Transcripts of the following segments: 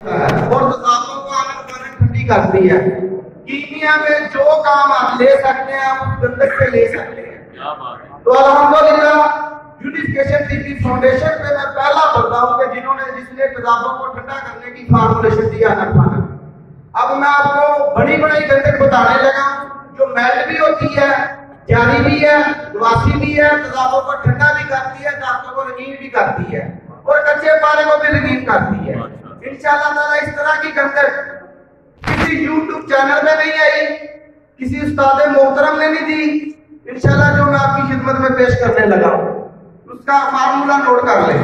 और तेजाबों को आनंद ठंडी करती है। कीमिया में जो काम आप ले सकते हैं आप उस गंधक से ले सकते हैं। तो अल्हम्दुलिल्लाह यूनिफिकेशन टीवी फाउंडेशन पे मैं पहला बंदा हूं कि जिसने तेजाबों को ठंडा करने की फार्मूलेशन दी है। अब मैं आपको बड़ी बड़ी गंधक बताने लगा जो मेल्ट भी होती है, जारी भी है, वासी भी है, तेजाबों को ठंडा भी करती है, दांतों को रंगीन भी करती है और कच्चे पारे को भी रंगीन करती है। इंशाअल्लाह ताला इस तरह की गंधक किसी YouTube चैनल में नहीं आई, किसी उस्ताद मोहतरम ने नहीं दी। इंशाअल्लाह जो मैं आपकी खिदमत में पेश करने लगा हूं उसका फार्मूला नोट कर ले।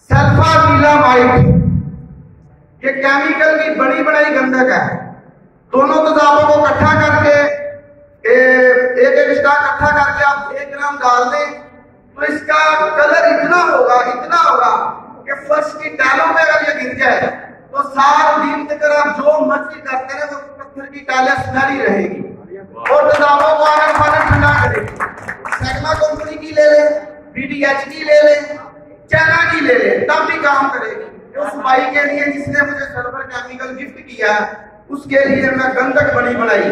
सल्फानीलामाइड ये केमिकल की बड़ी बड़ी गंधक है। दोनों तेजाबों को इकट्ठा करके एक स्टाक इकट्ठा करके आप 1 ग्राम डाल दें तो इसका कलर इतना होगा कि फर्श की टाइलों में अगर ये गिर जाए तो सारा दिन तक आप जो मर्जी करते रहे वो पत्थर की टाइलें सुनहरी रहेगी और तेजाबों को आनंद ठंडा करेगी। सैगमा कंपनी की ले ले, BDH की ले ले, चाइना की ले ले, तब भी काम करेगी। उस भाई के लिए जिसने मुझे सल्फर केमिकल गिफ्ट किया उसके लिए मैं गंधक बनी बनाई,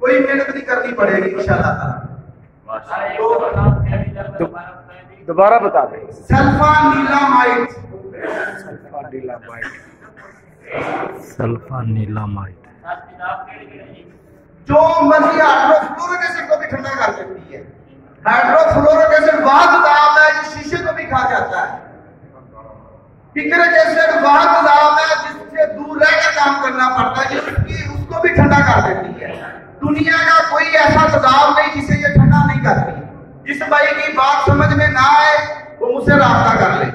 कोई मेहनत नहीं करनी पड़ेगी इंशाअल्लाह। दोबारा बता दें। सल्फानीलामाइड जो मर्जी हाइड्रोफ्लोरिक एसिड को भी ठंडा कर देती है। हाइड्रोफ्लोरिक एसिड वह तेजाब है जो शीशे को भी खा जाता है। पिक्रिक एसिड वह तेजाब है जिससे दूर रहकर काम करना पड़ता है, उसको भी ठंडा कर देती है। दुनिया का कोई ऐसा तेजाब नहीं जिसे ये ठंडा नहीं करती। जिस भाई की बात समझ में ना आए वो मुझसे राब्ता कर ले।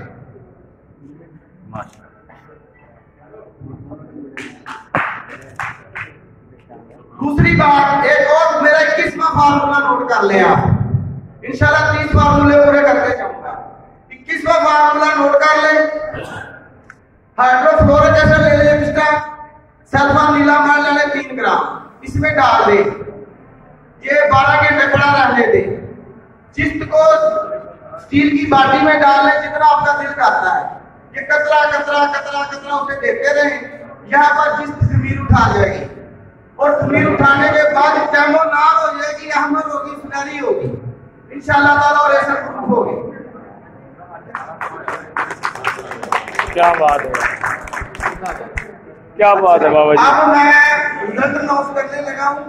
दूसरी बात, एक और मेरा 21वां फार्मूला नोट कर ले आप। इंशाल्लाह 30 फार्मूले पूरे करके जाऊंगा। 21वां फार्मूला नोट कर ले। हाइड्रोफ्लोरिक एसिड ले ले एक्स्ट्रा, सल्फानीलामाइड ले ले 3 ग्राम, इसमें डाल दे। ये 12 घंटे पड़ा रहने दे। जिस्त को स्टील की बाटी में डाल ले जितना आपका दिल करता है। ये कतरा कतरा कतरा कतरा उसे देते रहे, यहाँ पर जिस्त जमीन उठा जाएगी और जमीन उठाने के बाद टैमो नार हो जाएगी, अहमद होगी, सुनहरी होगी इंशाअल्लाह ताला और ऐसा प्रूफ होगी। क्या बात है, क्या बात है बाबा जी। अब मैं रिजल्ट अनाउंस करने लगा हूँ।